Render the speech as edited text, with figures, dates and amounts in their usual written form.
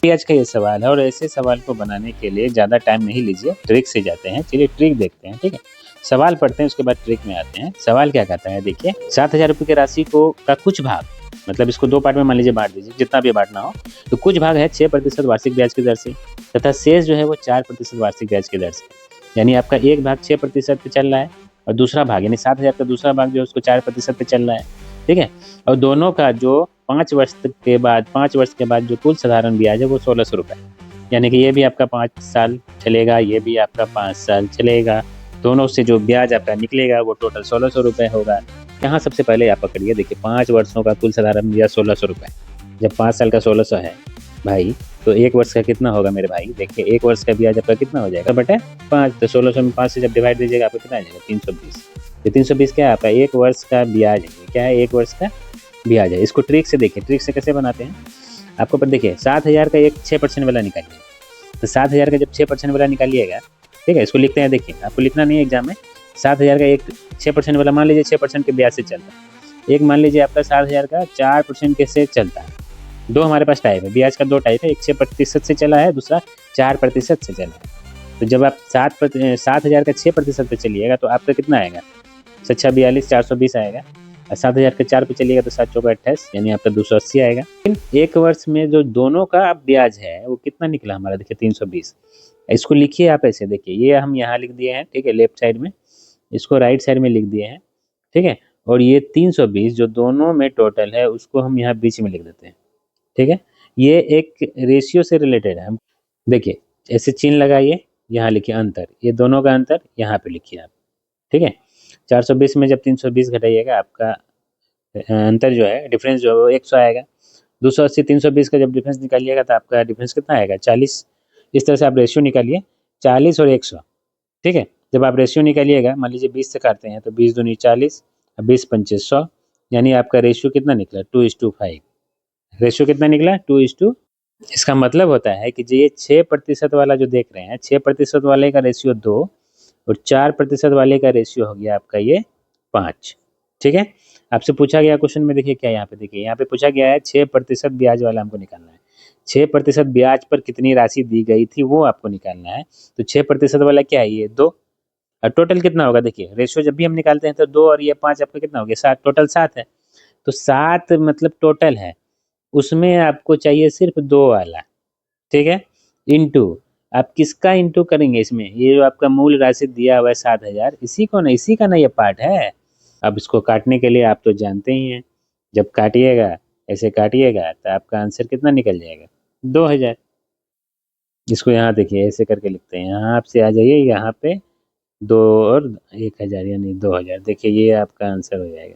आज का ये सवाल है और ऐसे सवाल को बनाने के लिए ज़्यादा टाइम नहीं लीजिए, ट्रिक से जाते हैं। चलिए ट्रिक देखते हैं, ठीक है? सवाल पढ़ते हैं, उसके बाद ट्रिक में आते हैं। सवाल क्या कहता है देखिए, 7,000 रुपए की राशि को का कुछ भाग, मतलब इसको 2 पार्ट में मान लीजिए बाँट दीजिए, जितना भी बाँटना हो। तो कुछ भाग है 6% वार्षिक ब्याज की दर से तथा शेष जो है वो 4% वार्षिक ब्याज की दर से। यानी आपका एक भाग 6% पे चल रहा है और दूसरा भाग यानी 7,000 का दूसरा भाग जो है उसको 4% पे चल रहा है, ठीक है? और दोनों का जो 5 वर्ष के बाद जो कुल साधारण ब्याज है वो 1,600 रुपए, यानी कि ये भी आपका 5 साल चलेगा, ये भी आपका 5 साल चलेगा। दोनों से जो ब्याज आपका निकलेगा वो टोटल 1,600 रुपए होगा। यहाँ सबसे पहले आप पकड़िए, देखिए 5 वर्षों का कुल साधारण ब्याज 1,600 रुपए। जब 5 साल का 1,600 है भाई, तो 1 वर्ष का कितना होगा मेरे भाई? देखिए 1 वर्ष का ब्याज आपका कितना हो जाएगा बटे 5, तो 1,600 में 5 से जब डिवाइड दीजिएगा आपको कितना आ जाएगा? 320। ये 320 क्या है आपका? 1 वर्ष का ब्याज है। क्या है? 1 वर्ष का ब्याज है। इसको ट्रिक से देखिए, ट्रिक से कैसे बनाते हैं? आपको पर देखिए 7,000 का एक 6% वाला निकालिए। तो 7,000 का जब 6% वाला निकालिएगा, ठीक है? इसको लिखते हैं, देखिए आपको लिखना नहीं है एग्जाम में। 7,000 का एक 6% वाला मान लीजिए 6% के ब्याज से चलता है। एक मान लीजिए आपका 7,000 का 4% के से चलता है। 2 हमारे पास टाइप है, ब्याज का 2 टाइप है, एक 6% से चला है, दूसरा 4% से चला है। तो जब आप 7,000 का 6% पे चलिएगा तो आपका कितना आएगा? 6 42 420 आएगा। और 7,000 के 4 पे चलिएगा तो 7 चौका 28, यानी आपका 280 आएगा। लेकिन 1 वर्ष में जो दोनों का ब्याज है वो कितना निकला हमारा? देखिए 320। इसको लिखिए आप ऐसे, देखिए ये हम यहाँ लिख दिए हैं, ठीक है, लेफ्ट साइड में, इसको राइट साइड में लिख दिए हैं, ठीक है। और ये 320 जो दोनों में टोटल है उसको हम यहाँ बीच में लिख देते हैं, ठीक है। ये एक रेशियो से रिलेटेड है। हम देखिए ऐसे चिन्ह लगाइए, यहाँ लिखिए अंतर, ये दोनों का अंतर यहाँ पे लिखिए आप, ठीक है। 420 में जब 320 घटाइएगा आपका अंतर जो है, डिफरेंस जो है वो 100 आएगा। 280 320 का जब डिफरेंस निकालिएगा तो आपका डिफरेंस कितना आएगा? 40। इस तरह से आप रेशियो निकालिए, 40 और 100, ठीक है। जब आप रेशियो निकालिएगा, मान लीजिए 20 से काटते हैं तो 20 दूनी 40 और 20 पंचे 100, यानी आपका रेशियो कितना निकला? 2:5। रेशियो कितना निकला? 2:। इसका मतलब होता है कि जो ये 6% वाला जो देख रहे हैं, 6% वाले का रेशियो 2 और 4% वाले का रेशियो हो गया आपका ये 5, ठीक है। आपसे पूछा गया क्वेश्चन में, देखिए क्या यहाँ पे, देखिए यहाँ पे पूछा गया है 6% ब्याज वाला हमको निकालना है। 6% ब्याज पर कितनी राशि दी गई थी वो आपको निकालना है। तो 6% वाला क्या है? ये 2। और टोटल कितना होगा? देखिए रेशियो जब भी हम निकालते हैं तो 2 और ये 5 आपका कितना हो गया? 7, टोटल 7 है। तो 7 मतलब टोटल है, उसमें आपको चाहिए सिर्फ 2 वाला, ठीक है। इंटू, आप किसका इंटू करेंगे इसमें? ये जो आपका मूल राशि दिया हुआ है 7,000, इसी को ना, इसी का ना ये पार्ट है। अब इसको काटने के लिए आप तो जानते ही हैं, जब काटिएगा ऐसे काटिएगा तो आपका आंसर कितना निकल जाएगा? 2,000। इसको यहाँ देखिए ऐसे करके लिखते हैं, यहाँ आपसे आ जाइए, यहाँ पे 2 और 1,000 यानी 2,000, देखिए ये आपका आंसर हो जाएगा।